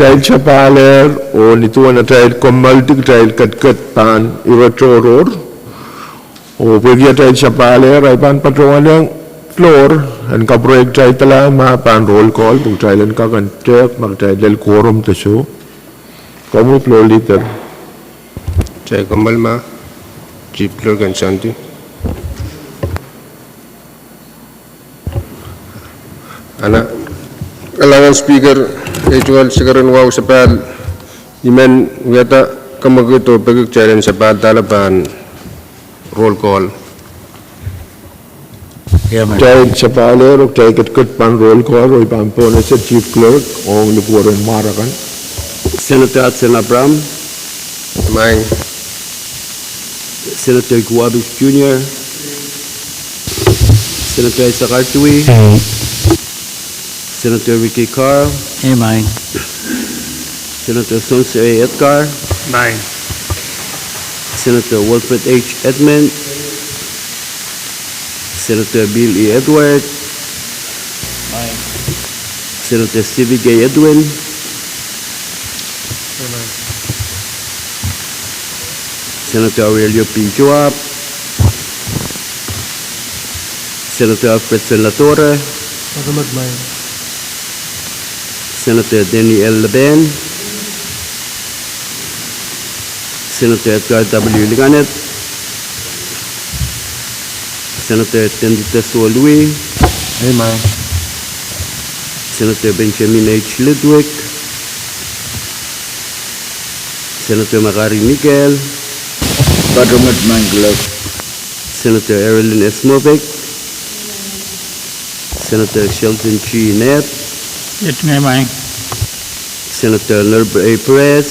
Tail chapaler o nituan na tail komaltik tail kat pan irochoror o pwede tail chapaler ay pan patrungan ng floor ang kaproyek tayo tala pan roll call pag tayo lang kakantek mag tayo del quorum taso kamu floor leader Saya Kamal Ma, Chief Clerk and Shanti. Anak, kalangan speaker, actual sekarang wow sepal, iman wiyata kamaguto pagig challenge sepal talaban roll call. tayo chapaler o tayo kat pan roll call o ipampo na sa chief clerk o lupuran marakan Senator Hudson Abram, Main, Senator Guabis Jr., Senator Isaac Artui, Senator Ricky Carl, Mine. Senator Sonse A. Edgar, Mine. Senator Wilfred H. Edmund, Senator Bill E. Edward, Senator Stevie Gay Edwin, Senator Aurelio P. Joab, Senator Alfred Latorre, Senator Denny L. Leben, Senator Edgar W. Liganet, Senator Tenditas Louis, Senator Benjamin H. Ludwig, Senator Makari Miguel, Patrungat Mangglog. Senator Erilyn S. Movic, Senator Shelton G. Net, Ito nga mine. Senator Nerva A. Perez,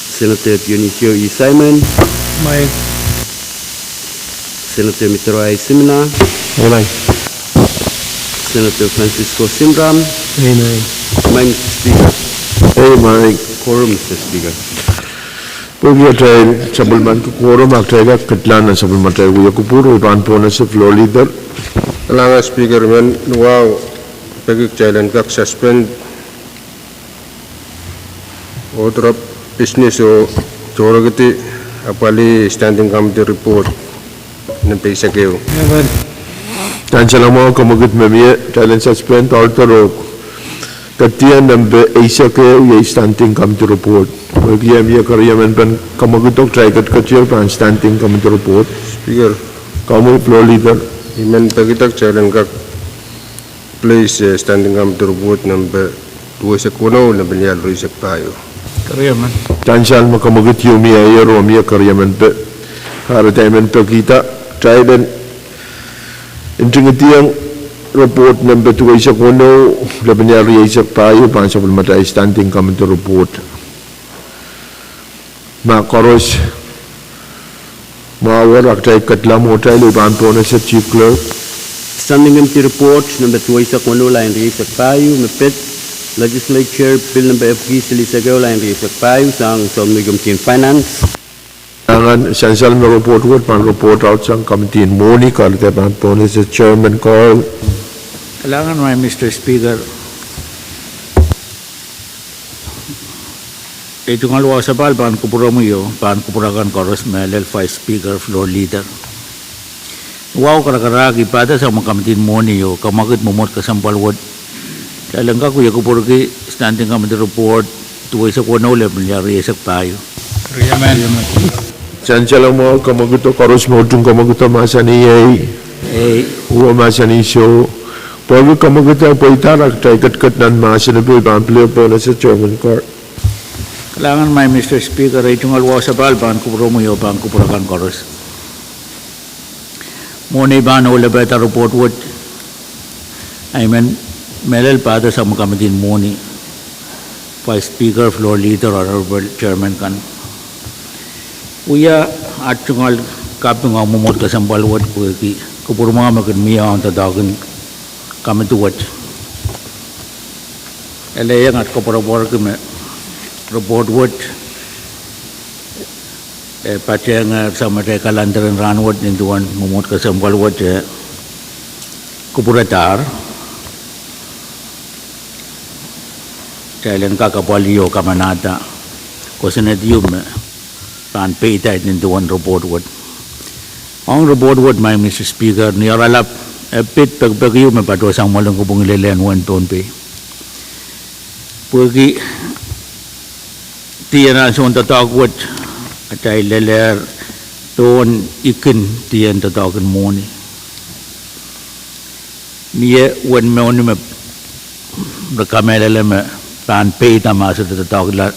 Senator Dionisio E. Simon, Mine. Senator Mitroy Simina, Senator Francisco Simram, Mine, Mr. Speaker. ay Mike Quorum, Mr. Speaker. pwede tayo sabulman ko quorum ak tayo katlan na sabulman tayo kuya kupuro ipampo na sa floor leader kalangan speaker man wow pagig challenge kak suspend o drop business o choro giti apali standing committee report ng pesa kayo. tan salang mo kamagut memye talent suspend altero katian nambe isa ke ye standing committee report pwede ye karyaman pan kamagutok try katiyo pan standing committee report Speaker, kamu floor leader iman pagitak challenge kak place standing committee report number 2 sa kuno na binyal risak tayo. Kaya man. tan sal makamagut yumi ayer o miya karyaman pe harataman pe kita try den intingitiyang report number 2 isa kuno laban niya riyak tayo pan sa matay standing committee report makaros mawar ak tayo katlam o tayo ipan po na sa chief clerk Standing Committee Report number 2 sa kuno line Risak Payo, Mapit, Legislature, Bill number FG Silisagaw line Risak Payo, sang Committee on Finance. Tangan essential na report ko pan report out sa committee in morning kalite pan po na sa chairman Carl Kailangan may Mr. Speaker. Ito nga luwa sa bal, paan kupura mo yun, paan kupurakan koros melel, Vice Speaker, Floor Leader. Wow, karakaragi pada sa mga kamitin mo niyo, kamakit mumot ka sa palwad. Kaya lang ka, kuya kupura ki, standing committee report, tuway sa kuno ulit, nangyari isak tayo. Kaya man. essential mo kamaguto karos mo tung kamaguto masa ni uwa masa ni show pag kamaguto po itarak tayo kat nan masa na po ipamplio po na sa chairman Carl Kailangan may Mr. Speaker, ito nga luwa sa bal, paan kupura mo yun, paan kupurakan koros. Muna iba na ula beta report wood. I mean, melel pada sa mga kamitin muni. Vice Speaker, Floor Leader, Honorable Chairman kan. Uya, at yung kapit nga mumot ka sa balwad ko, kupuro mga magkadmiya ang tadagan kami tuwad. Elayang at kapurabor kami, report wood, pati ang sa matay kalandaran ranwad, ninduan mumot ka sa balwad, kupuratar Thailand ka kapalio kamanata kosenetium pan peita in the one report word on report word my Mr. Speaker ni aralap pit pagpagyo me patwa sang malong kubong ilelen one ton pe pagi tiyan son tatagwat atay leler ton ikin tiyan tatagan moni niya wan me oni me rekamelele me pan peita masuk tatagla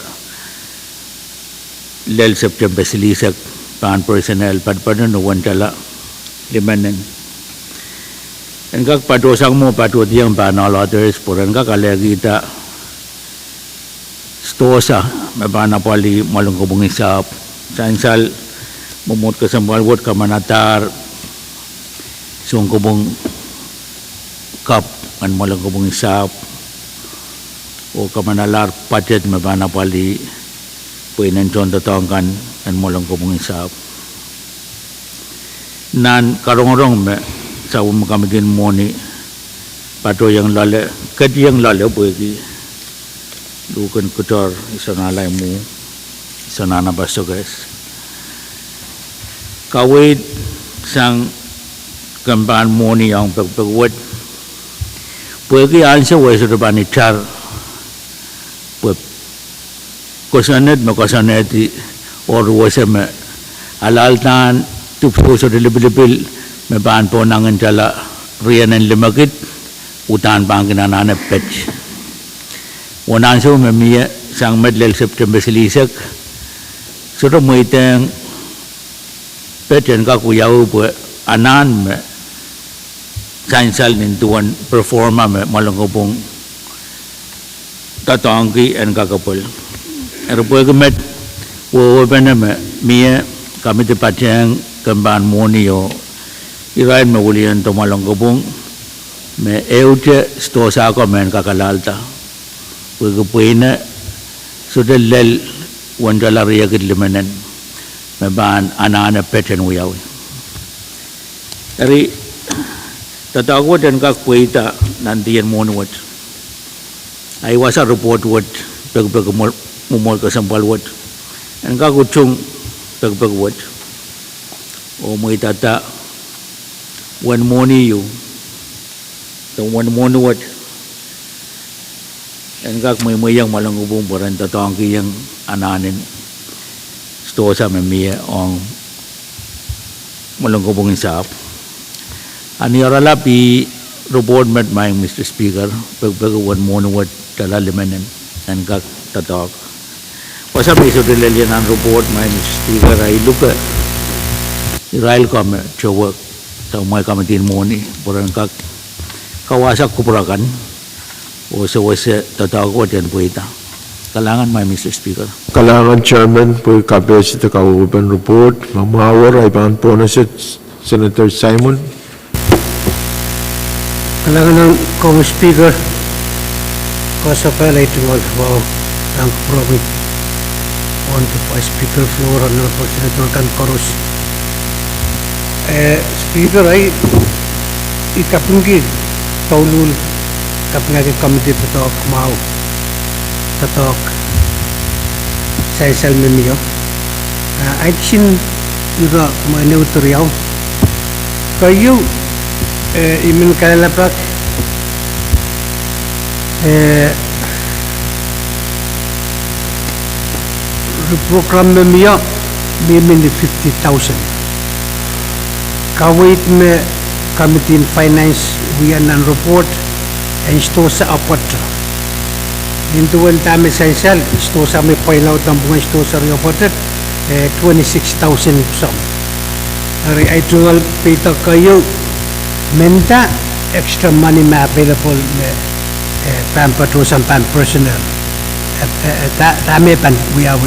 lel September silisak pan personnel padpadan wan tala limanen engkak padosang mo patwa diyang panalatres puran ka kalagita stosa mabana pali malong kubong isap sansal mumut kasambalwot kamanatar sung kubong kap an malong kubong isap o kamanalar patet mabana pali puinan chon tatangkan an malong kubong isap nan karong-rong me sa umakamitin mo ni pato yang lale kadi yang lale pwede lukan kutor isa nalay mo isa nanabaso guys kawit sang kampaan mo ni ang pagpagwad pwede ansa wesa depan itar kosanet makasaneti or wesa me alaltan tupso sa dilibil may baan po nangan tala riyan ang limagit utan pang kinanana petch wanan so may miya sang medlel September silisak sudah mo itang petch ang kakuyaw po anan me sainsal nintuan performa me malangkupong tatangki ang kakapal pero po gamet wawapan na me miya kami tipatyang kambaan mo niyo irain maulian to malangkupong me eute sto sa ko men kakalalta pagpuina sudah lel wandala riya gid limanan me ban anana peten uyaw dari tatago dan kakpuita nandiyan mo nuwat ay wasa report wad pagpag mumol kasampal wad ang kakutsong pagpag wad o mo itata one money you the one monuat and kak may mayang malangubong paran tatangki yang ananin sto sa memiya ang malangubong isap ani aralapi report met my Mr. Speaker pagpag one monuat talalimanen and kak tatak wasa may so dilalian ang report my Mr. Speaker ay luka irail kami work sa umay kamitin mo ni parang kawasak kupurakan o sa wasa tatago at yan po ita kalangan may Mr. Speaker Kalangan Chairman po kapes ito kauupan report mamawar ay paan po na si Senator Simon Kalangan ng Kong Speaker kasi pala ito ang promi on to Speaker floor ng Senator Kankaros Speaker ay ikapunggi taulul kapngagi committee tatok mau tatok saisal memiyo ay sin ira maneutriyaw kayo imin kalalapak program memiyo mimin 50,000 kawit me committee in finance wiyan ng report and sto sa apatra nintuan tami essential sto sa may point out ng bunga sto sa reported 26,000 some ari ay tungal pita kayo menta extra money may available pan patrosan pan personnel tami pan wiyaw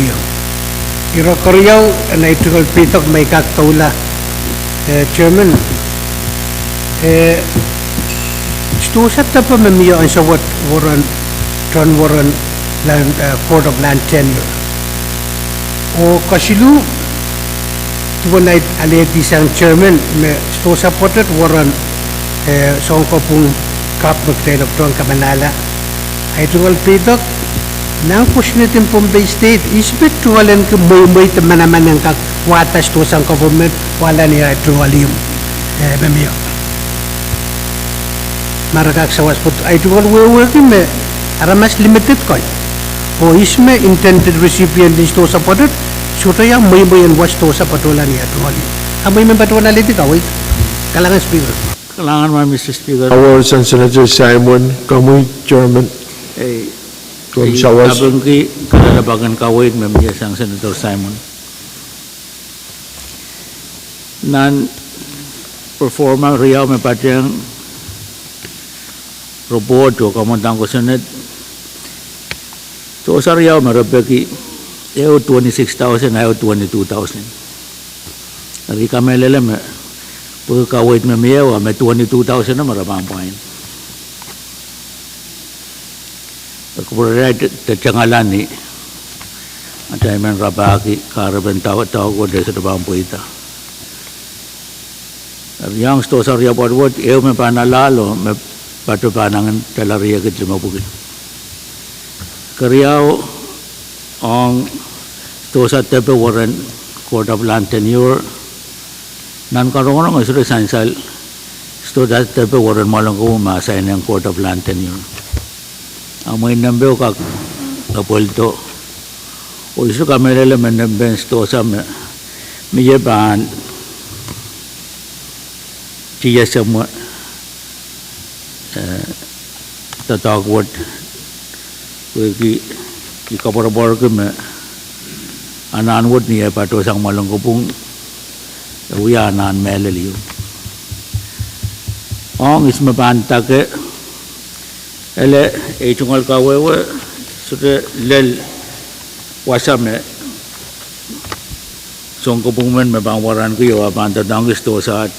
iro koryaw na tungal pita may kaktaula Chairman, sto sa tapa mamiyo ang sa Warren Land Court of Land Tenure. O kasilu, tuwan na aleti sang Chairman, sto sa potet Warren songko pong kap magtayo ng kamanala. Ay tungal pitok, nang kusnitin pong Bay State, isbit tungalan ka may teman naman ng kakwatas to sa government, wala niya tungalim. Mamiyo. Marakak sawas po, ay tungal working me, aramas limited ko. O isme intended recipient din to sa podot, sutaya may yan was to sa patulan niya tungalim. Amay may patulan naliti ka, wait. Kalangan speaker. Kailangan man, Mr. Speaker. Powers and Senator Simon, kamuy, Chairman. Eh, Kung sawas. Abang ki, kalalabagan kawait, mamiyas ang Senator Simon. Non-performance riyaw may patyang robot o kamantang ko sunod. So sa riyaw marapaki, ayaw 26,000, ayaw 22,000. Nari kami lalam, pagkawait mamiyaw, may 22,000 na marapang pain. Pagkupuray tatyangalan ni at ay man rabaki karaban tawag ko dahil sa dabang puita. Yang sto sa riya padwot, ew may panalalo, may patupanangan talariya kit lumabugin. Kariyaw ang sto sa tepe warren Court of Land Tenure nan karongan ng isuri sansal sto sa tepe warren malang ko masay ng Court of Land Tenure. Ang may nambew kag kapulto o isu kami rin may nambew sto sa may ban tiya sa mo tatagwat ki kabarabor ko may ananwat niya pato sang malangkupong uyanan melaliw ang ismapanta ke ele chungal kawewe sudah lel wasame songko pungmen me bangwaran ko yo apanta dangis to saat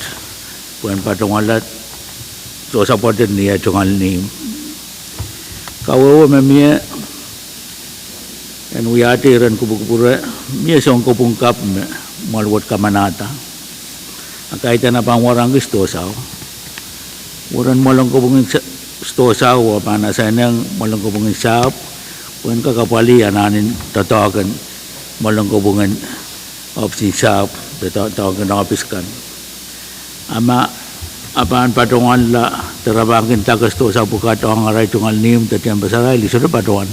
puen patungalat to sa poten niya chungal ni kawewe me mie en uyati ran kubukupura mie songko pungkap me malwat kamanata akaita na bangwaran ko sao uran malong ko pungin sto sawa pana sa nang malangkubungan sap pun kakapali ananin tatawagan malangkubungan opsi sap tatawagan office kan ama apaan patungan la terabangin tagas sto sa bukat ang aray tungal nim tatiang basaray li sudah patungan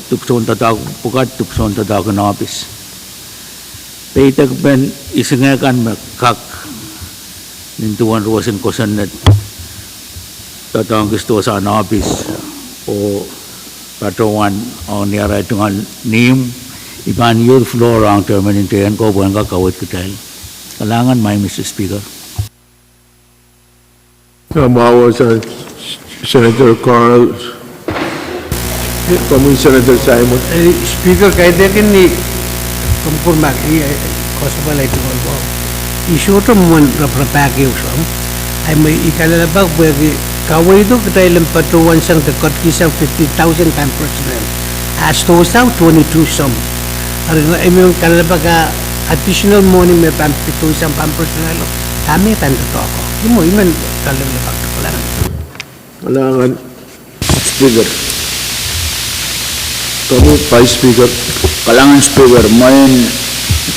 tupson tatawag bukat tupson tatawagan office peitak ben isengakan makak nintuan ruasan kosan net tatang gusto sa office o patungan o niyaray tungal nim iban your floor ang terminatean ko buwan ka kawit kitel kalangan may Mr. Speaker. Kamawa sa Senator Carl, kamuy Senator Simon. Speaker, kahit din ni kumpurmak, kosabal ay tungal mo. Isu to mo rapapaki usam, ay may ikalalabag pwede kaway do kita ilang patuwan sang dekat kisang 50,000 time personnel. Asto sa 22 some. Ay may kalalabag additional money may pampito isang personnel. Kami tanda to ako. Yung mo, iman kalalabag to kailangan. Kailangan Speaker. Kamu Vice Speaker. Kalangan Speaker, may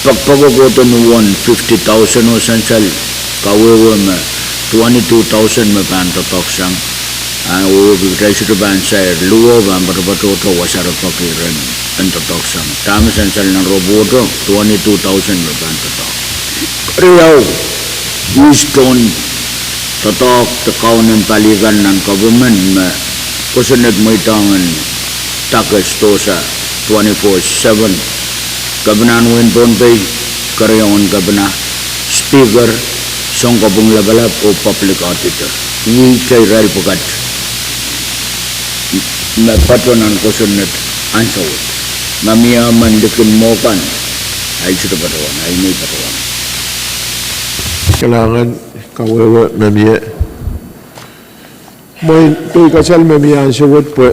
pagpagogoto mo 50,000 o sansal kawewe me 22,000 me pantotok sang uwe bigray sa bansay luwo ba barbatoto wasar pakiran pantotok sang tama sansal ng roboto 22,000 me pantotok riyaw Easton totok takaw ng paligan ng government me kusunod mo itangan takas to sa 24/7 Gabanan Winton Bay, Karyawan Gabana, Speaker, Songkabung Labalap o Public Auditor. Ini kay Rail Pugat. Patuanan ko sunod ansawit. Mamaya mandikin mo kan, ay sudah patuan, ay may patuan. Kailangan kawewe mamiye. Moy tuy kasal mamiya ansawit po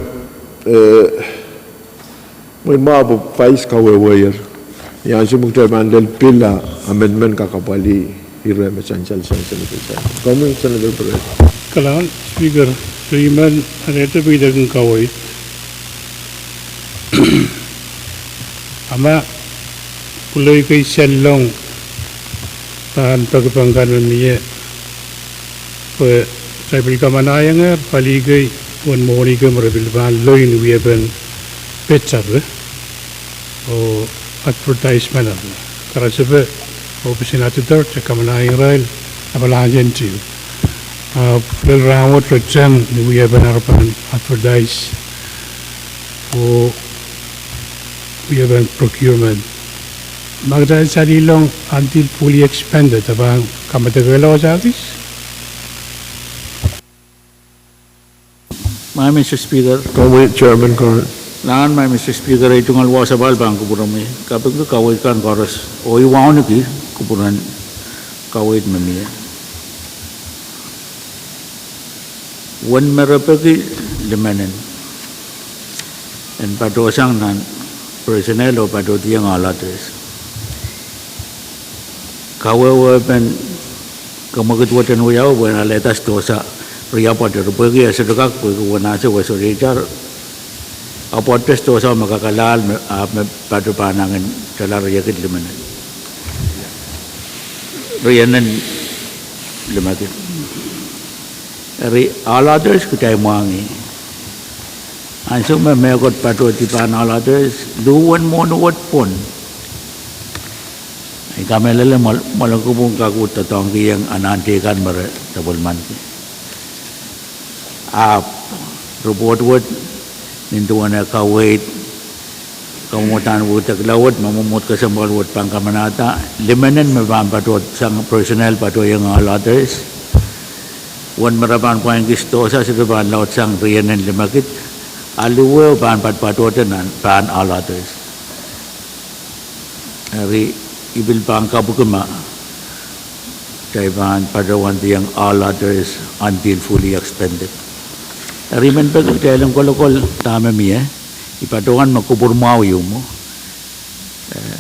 moy mabo Vice kawewe yer. Yang semua mandel pila amendment kakapali Ira Machanchal Senator. Comment, Senator Perez. Kalan, Speaker, Freeman, Aneta Bidagan Kawai. Ama, Pulay kay Shenlong, Tahan Pagpangkanan niya. Tribal Kamanayanga, Paligay, one morning, Marabilban, Loin, we have been pets o advertisement. Karasabe, Opusinator, Kamanayang Rail, Abalajan to you. Little round what jam we have an advertise for we have a procurement. Magdal Sarilong until fully expanded about Kamatagala service. My Mr. Speaker, Comment, Chairman Curran. Lan my Mr. Speaker, ay tungal wa sa balbang kupurami. Kapag ko kawit kan koros, o iwaw na ki, kupuran kawit mamiya. Wan merapagi limanen. En patosang nan personnel o patotiyang alatres. Kawawa pen kamakatwatan uyaw, wan aletas tosa. Ria pater pergi sedekak pergi wanasa wasurijar apotes tu sama makakalal me padu panangan dalam ria kit limanan rianan limakit ri aladres kita mangi ansung me mekot padu di pan aladres duan monuat pun ikamela malakubung kakut tatong yang anantikan mer tabulman report word into one kawait kamutan wutak lawat mamumut kasambal word pangkamanata limanen mabambatot sang personnel pato yang alatres one marapan point kistosa sidaban laut sang rianen limakit aluwe pan patpatotan pan alatres ari ibil pangkabukama kaiban padawan yang alatres until fully expended. Remember kita alam kolokol tama miya ipatungan makubur mau yumo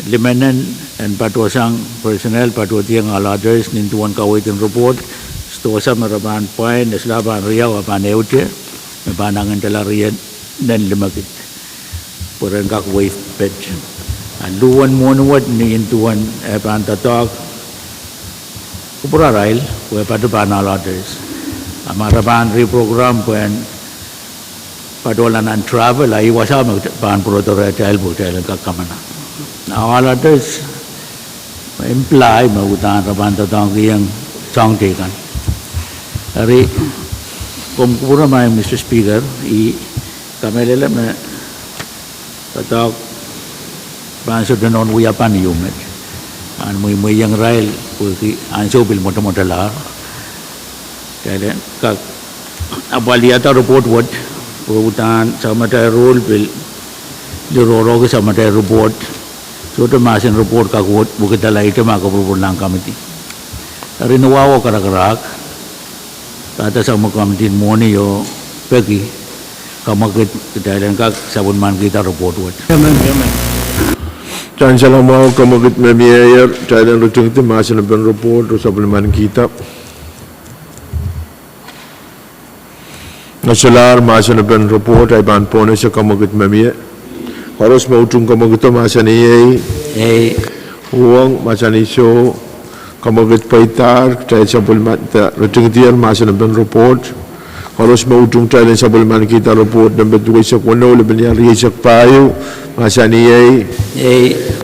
limanan and patosang personnel patotiyang aladres nintuan kawitin report stosa maraban point eslaban riaw apan eute mepanangan talarian dan limakit puran kak wave page luan monuat ni intuan apan tatak kubura rail we patupan aladres amaraban reprogram point padolan and travel ay wasama pan protore tail butel kakamana awal address imply magutan raban tatang yang sangtekan ari kumkura mai Mr. Speaker I kamelela me tatak pan sudanon uyapan yumet an muy yang rail puki anso bil mota lar kaya kak abaliata report word Utan sama ada rule bil jororo ke sama ada report so tu masin report kakut bukit dalai itu maka berpulang komiti hari nuwawo karak kata sama komiti moni yo pergi kamu kita dan kak sabun man kita report buat Jangan salah mau kamu kit membiayar Thailand rutung itu masih nampak report atau supplement kita. Nasalar masih nampak report ay ban pone sa kamu kit membiayar. Harus mau tung kamu kit masih ni uang masih ni so kamu kit paitar Thailand supplement rutung itu masih nampak report. Harus mau tung Thailand supplement kita report nampak dua isak wano lebih ni hari isak payu masih ni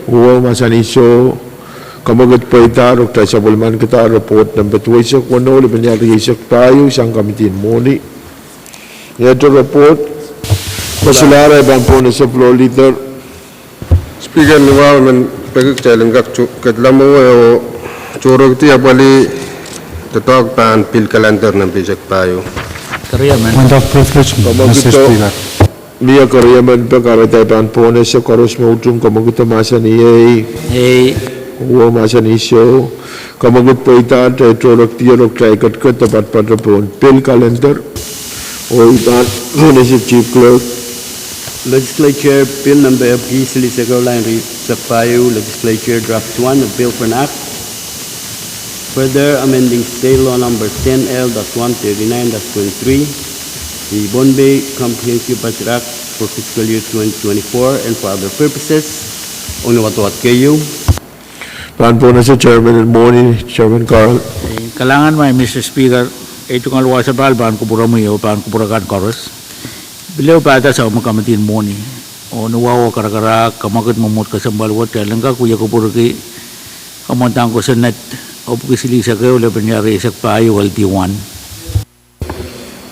uang masa ni so kamu kit paitar Thailand supplement kita report nampak dua isak wano lebih ni hari isak payu sang komite moni. Yaitu report masalah bang pone sa floor leader. Speaker ni wah men pegik challenge kat lamu yo chorok ti abali tatok pan pil calendar ng bisak payo. Point of privilege, Kamu Mr. kita Speaker. Mia kerja menpekar bang pone sa koros mautung kamu kita masa ni uang masa ni so kamu kit paitar chorok ti rok try kat tempat pada pon pil calendar. Oh, iban Municipal Chief Clerk. Legislature Bill Number FG Silisagao Line Sapayu Legislature Draft 1 of Bill for an Act Further amending state law number 10L.139-23, the Bombay Comprehensive Budget Act for fiscal year 2024 and for other purposes. Unuwat-wat kayo. Paan po na sa Chairman Moni, Chairman Carl. Kalangan may Mr. Speaker, ito nga luwa sa bal, paan kupura mo iyo, paan kupura kan koros. Beliau pada sa makamatin mo ni. O nuwawa karakara, kamakit mamut ka sa balwat, kaya lang ka kuya kupura ki, kamantang ko sa net, o pukisili sa kayo, laban niya resak payo, LT1.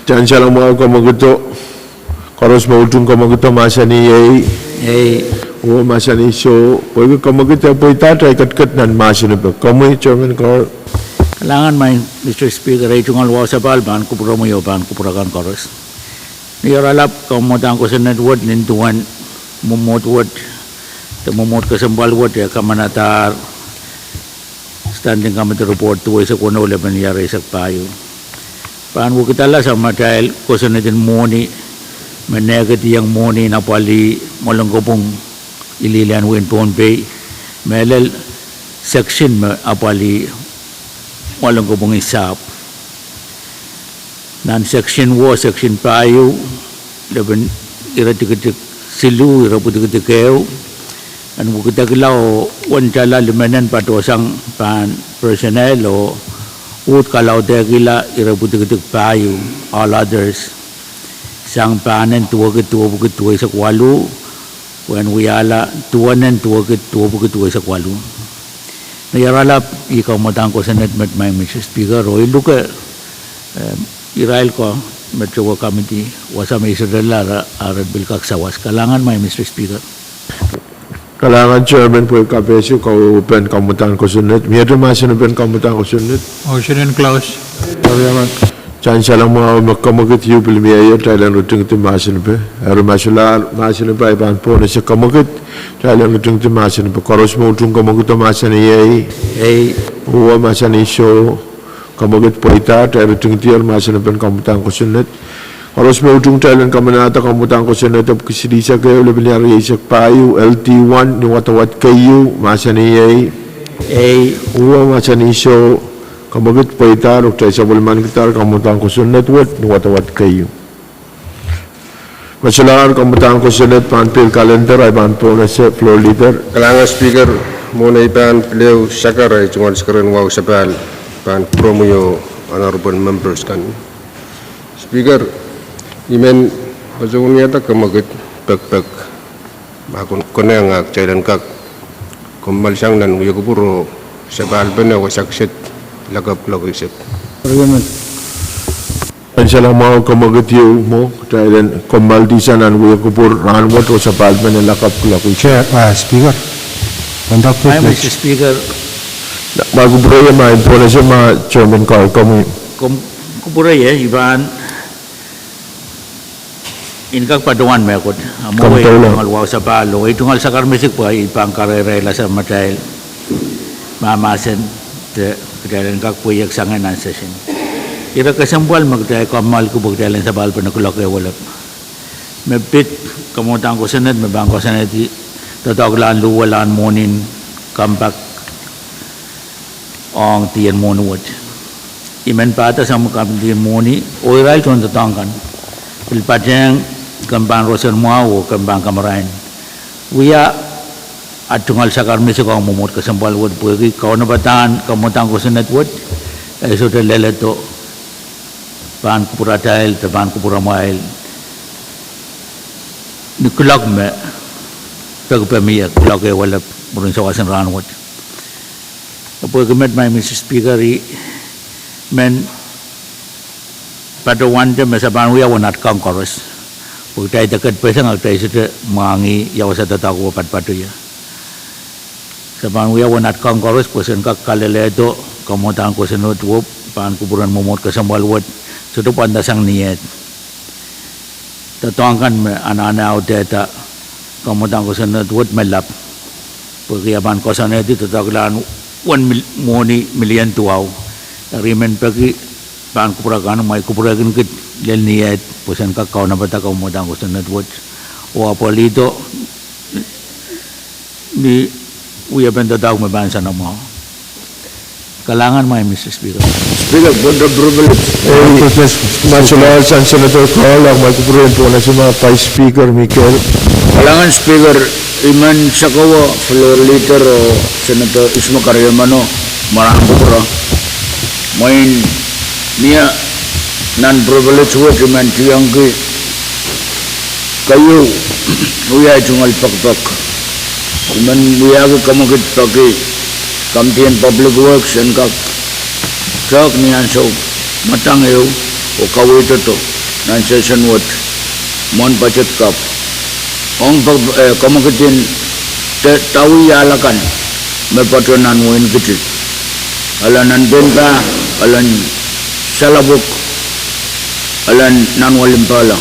Diyan siya lang mga kamagito. Koros mautong kamagito masa ni o masa ni so. Pwede kamagito po itatay kat nan masa ni ba. Kamoy, Chairman Carl. Kalangan may Mr. Speaker, ito nga luwa sa bal, paan kupura mo iyo, paan kupura kan koros. Niyaralap, kamantang ko sa network, nintuan, mumutwad, mumut ka sa balwat, ya kamanatar, standing committee report tuwa sa kuno, laban niya resak payo. Paan ko kitala sa matahil ko sa natin moni, manegati yung moni na pali malang ko pong ililian win Pohnpei, melel section apali malang ko pong isap. Nan section wo, section payo, laban iratikitik silu, iraputik kayo, an ko kitakilaw, wancala limanan patosang pan personnel o ut kalau tegila iraputik payo, all others. Sang panen tuwa sa kwalu, when wiyala tuwanan tuwa sa kwalu. Nayaralap, ikaw matang ko sa netmet may Mr. Speaker, o iluka, Irail ko, Metro Committee, wasa may isodala, arad bilkak sawas. Kalangan may Mr. Speaker. Kalangan Chairman po kapesyo, kauupen kamutang ko sunod. Miyado masinapen kamutang ko sunod. Motion and clause. Diyan siya lang mga magkamagit yung pilmiyayo, tayo lang ruting ito masinapen. Pero masinapen ay paan po na siya kamagit, tayo lang ruting ito masinapen. Koros mo utong kamagit ang masaniyay. Uwa masanisyo. Kamagit po ita, tayo ruting ito yung masinapen kamutang ko sunod. Koros mo utong tayo lang kamanata kamutang ko sunod. Tapos kisilisa kayo, labi niya isak payo, LT1, niwatawat kayo, masaniyay. Uwa masanisyo. Kamagit po ita, tayo sa bulman kita, kamutang ko sunod, niwatawat kayo. Masalaan, kamutang ko sunod, panpil calendar, ay pan po na sa floor leader. Kalangan Speaker, muna ipan beliau sakar ay tungal sekarang wow sabal pan promoyo honorable members kan. Speaker, imen pasungunya tak kamagit pek makon koneng ak cairan kak komal sang dan uya kupuro sabal benar wasakset lagap lagisip. Diyan siya lang mga kamagit yung mo, tayo lang kumaldisan ang uya kupur, ranwat o sa palman ng lakap kulak. Chair, Speaker. Conduct May Mr. Speaker, Bago bro yan, main po na siya mga Chairman Carl, kami. kupuray iban inkak paduan may akot. Amoy, Kamtaw lang. tungal wow sa palo. Itungal sa karmisik po, ipang karerela sa matahil. Mamasen, kadalan kak po iyak sangan ang session. Ira kasambal magtayo kamal ko pagdalan sa balpa na kulak ay walap. May pit, kamutang ko sanad, may bangko sanad, tataglaan luwalaan monin, kampak, ang tiyan monuwat. Iman pata sa mga tiyan moni, o iral kung tatangkan. Pilpateng, kambang rosan mo o kambang kamarain. Uya, at tungal sa karmisi ko ang mumut kasambal wad po. Kau na bataan, kamutang ko sanad wad, ay so taleleto, paan kupura tahil, paan kupura mahil. Nikulak me, pagpamiyak, kulak ay wala murun sa wasan ranwat. Kapag gamet may Mr. Speaker, men, pada wanda masaban uya wanat kang koros. Pag tayo dekat pesang ang tayo sa mangi yawa sa tatago pat-pato ya. Saban uya wanat kang koros, pasan ka kaleleto, kamutan ko sa notwop, paan kuburan mumot ka sa malwat, sa ito pandasang niyet. Tatuangkan me ana-ana o teta, kamutan ko sa notwop, melap. Pagkiyaman ko sa neti, tataglaan 1 million tuaw. Rimen pagi paan kupurakan may kupurakan kit lel niyet pusan ka kau na bata kau mo dang gusto network o apolito ni uya benda daw mabansa na mo Kalangan may Mr. Speaker. Speaker, for the privilege. Masalah san Senator Carl ang magkukurin po na si mga Vice Speaker Mikel. Kalangan Speaker, Iman Sakawa, floor leader o Senator Isma Karyamano, marang bukura. Main niya non-privilege work Iman Tiyangki. Kayo, uyay tungal pakpak. Iman uyag kamukit paki. Kamtian Public Works and kak sak niyan so matang iyo o kawito to nan session what mon budget kap ong kamakitin tawi alakan may patronan mo kitit alan nandun ka alan salabok alan nan walimpala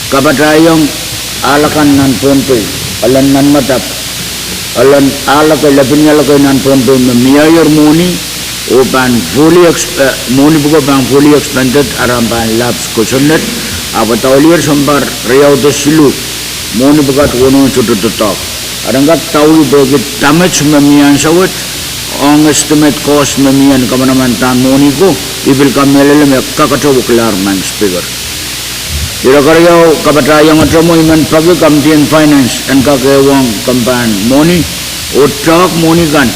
kapatayong alakan nan pontoy alan nan matap alan alakay labin alakay nan pontoy mayor money upan fully money buka bang fully expended aramban labs kusunet abatawlir sambar riau desilu money buka tuno chutu tutok arangkat tahu bagi damage memian sawat on estimate cost memian kamanaman tan money ko ibil kamelele me kakato kelar man speaker Irakaryaw kabatayang atramo iman pagi kamtian finance and kakewang kampan money utrak money kan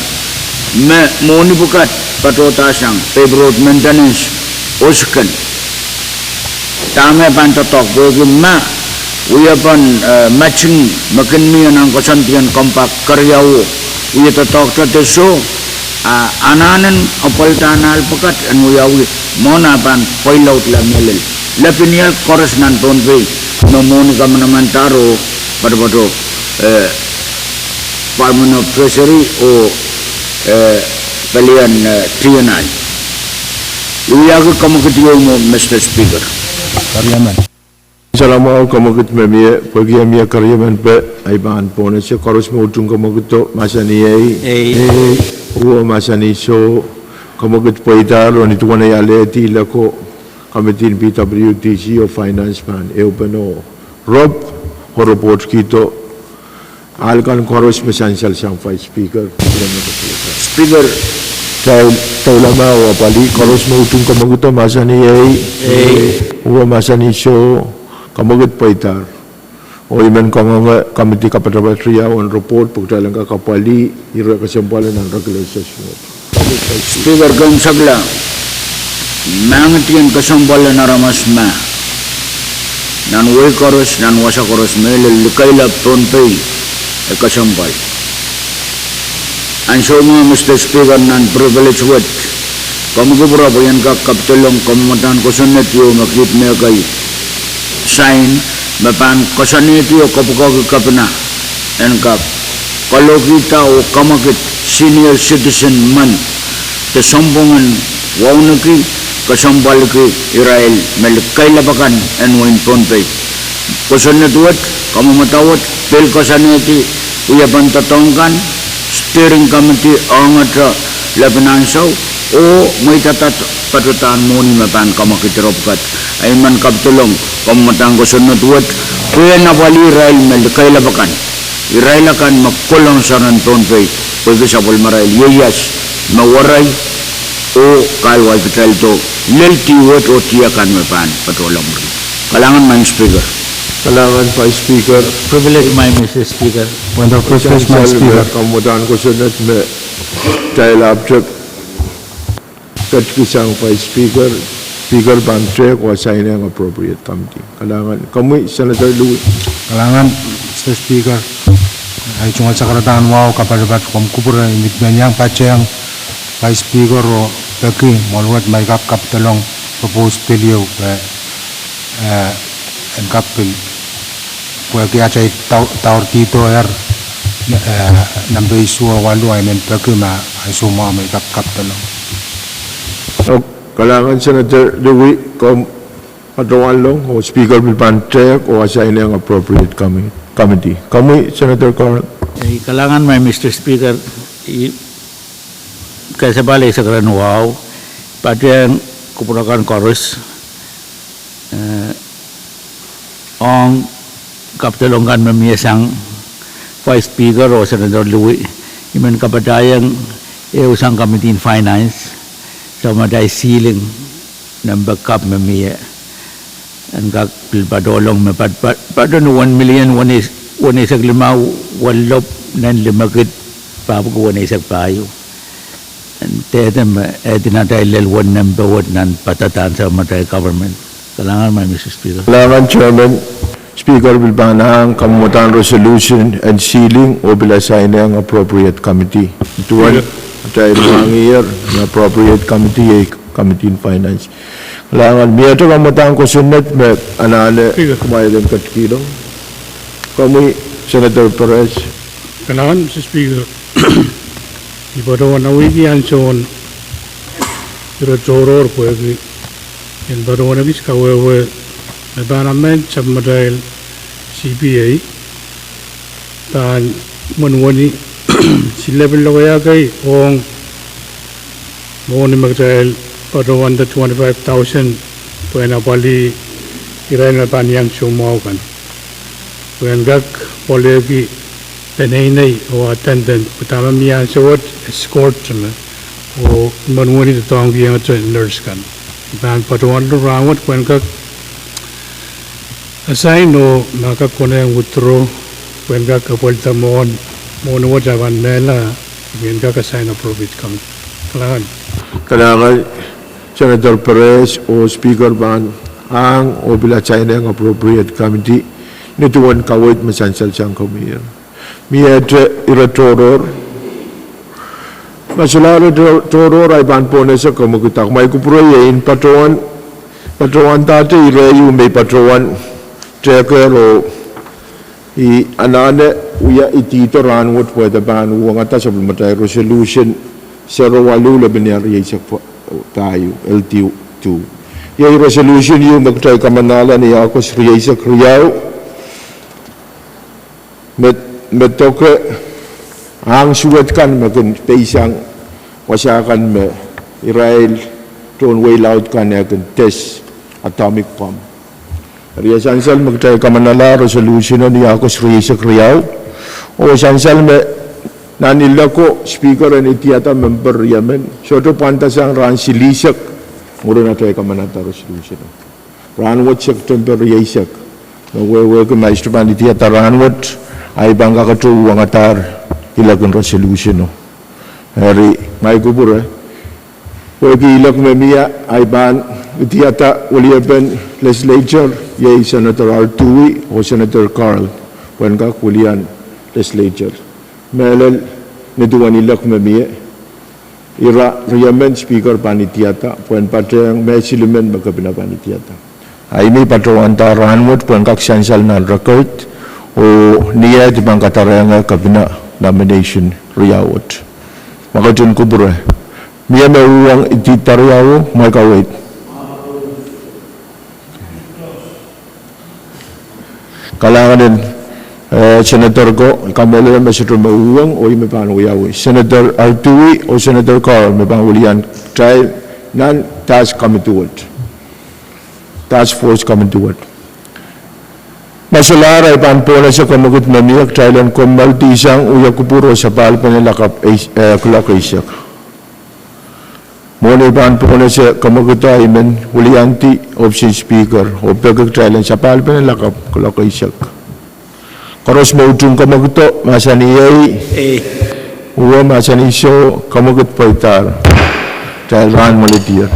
me money bukat patotasang payroll maintenance uskan tame pantotok bagi ma uyapan matching makin mi anang kasantian kompak karyaw uyatotok tateso ananan opaltanal pakat an uyawi monapan poilaut la melel Lapinial chorus nan tonpe nomoni kamanaman taro pada Department of Treasury o palian trienal. Iyago kamakitiyo mo Mr. Speaker. Karyaman. Salamat kamakit memia pagi memia karyaman pe ay bahan po na siya koros mo utung kamakito masani ay uwa masani so kamakit po italo nito na yale tila ko Kamitin PWTC o Finance Man Eupano Rob Horoport Kito Alkan Koros Mesansal siyang Vice Speaker Speaker Tayo lama o pali Koros mo utong kamaguto Masani Uwa masani so Kamagut paitar O iman kamiti kapatabatria on report Pagtalang kakapali Ira kasampalan ng regulation Speaker kang sabla Mangitian kasambalan na ramas ma nan way koros nan wasa koros mele lukaila tonpay kasambal anso mo Mr. Speaker nan privilege wet kamugubra po yan ka kapitulong kamamatan ko sunet yo makit me kay sign mapan kasanit yo kapukag kapna en kap kalau kita o kamakit senior citizen man tesombongan waunaki kasambal ke Israel melekay labakan and win ponpay kusun na tuwat kamamatawat pel kasaniti uyapan tatongkan steering committee angatra labanansaw o may tatat patutaan mo ni mapan kamakitirapkat ay man kaptulong kamamatang kusun na tuwat kuya na wali Israel melekay labakan Israel akan magkulong sa nan ponpay pwede sa pulmarail yeyas mawaray o kalway pital to lelti wet o tiyakan mapan patulang mo kalangan man Speaker Kalangan Vice Speaker Privilege my Mr. Speaker. When the President, my Speaker. Kamutan ko sunod me dahil abject kat kisang Vice Speaker Speaker Bantre ko assign ang appropriate committee kalangan kami Senator Louis Kalangan, Mr. Speaker, ay tungkol sa karataan wow kapalabat kumkupura imit ganyang patsayang Vice Speaker o Peki, maluat may kaptalong proposed pilyo en kapil pwede kaya chay taur tito nambe isuwa walu ay men Peki ma ay suma may kaptalong kalangan Senator Louis kung patuwan lang o Speaker Bantre ko assign ang appropriate committee kami Senator Carl Kalangan may Mr. Speaker kasabali sa Karanwaw pati ang kupurakan chorus ang kapitulungan mamiyasang Vice Speaker o Senator Louis iman kapatayang usang Committee in Finance sama dai ceiling number cup me mi an gak pil padolong me padon 1 million one is lima walop nan limagit pa ko one is payo and them edina lel one number one nan patatan sa matay government kalangan may Mr. Speaker. Kailangan, Chairman, Speaker Bilbanang, kamutan resolution and sealing o bilasay na ang appropriate committee. Ituan, tayo mga year, ang appropriate committee ay Committee in Finance. Kailangan, may ito kamutan ko sunod, may anale, kumayalan katkilong. Kami, Senator Perez. Kailangan, Mr. Speaker, ibadah na wiki anson iro joror pwede yan baru na bis kawewe nabanament sa model CPA dan menwani si level lawaya kay ong mo ni magdahil baru 125,000 pwede na pali iray na paniyang sumaw kan pwede gag polegi penay o attendant pertama miya sewot escort sama o menwani datang yang tu nurse kan dan patuan tu rawat pun kak assign no maka kone yang withdraw pun kak kapal tamon mo no jawan mela pun kak assign appropriate kami Kailangan, Senator Perez o Speaker Ban ang o bilasay na ang appropriate committee nituan kawit masansal siyang kumiyar. Miyete iratoror masalah iratoror ay banpo na sa kamagutak may kuprayin patroan tate irayu may patroan checker o i anane uya itito ranwot pwede ban uwang ata sa matay resolution 08 labinyar yaysak tayo LT2 yung resolution yung magtay kamanala ni Akos yaysak riyaw metoke ang suwat kan magun peisang wasakan me Israel ton way loud kan akan test atomic bomb riya sansal magtay kamanala resolution ni ako sa kriyaw o sansal me nanila ko speaker ni tiyata member yamen so to pantasang ran silisak muro na tay kamanata resolution ran what september yasak we ko maestro pan tiyata ran what ay bangga ka ang atar ilagang resolution no hari may kubur wagi ilag memiya ay ban itiyata uliyaben legislature yay Senator Artui o Senator Carl when ka kulian legislature melel niduan ilag memiya ira riyamen speaker panitiyata when pateng mesilimen magkabina panitiyata ay may patroan taran mo when kaksansal na record o niya di bang kataranga kabina nomination riyawot makajun kubura miya may uwang ititariyawo may kawait kalangan din Senator ko kamala na Senator mauwang o may panuyawo Senator Artui o Senator Carl may pangulian trial nan task force coming to work Masalah ay pampona sa kamagut na niyak Thailand kung maltisang uyak kupuro sa palpan na lakap kulak isyak. Muna pampona sa kamagut ay men ulianti option speaker o pagkak Thailand sa palpan na lakap kulak isyak. Karos mautong kamaguto masaniyay uwa masaniso kamagut paitar Thailand malitir.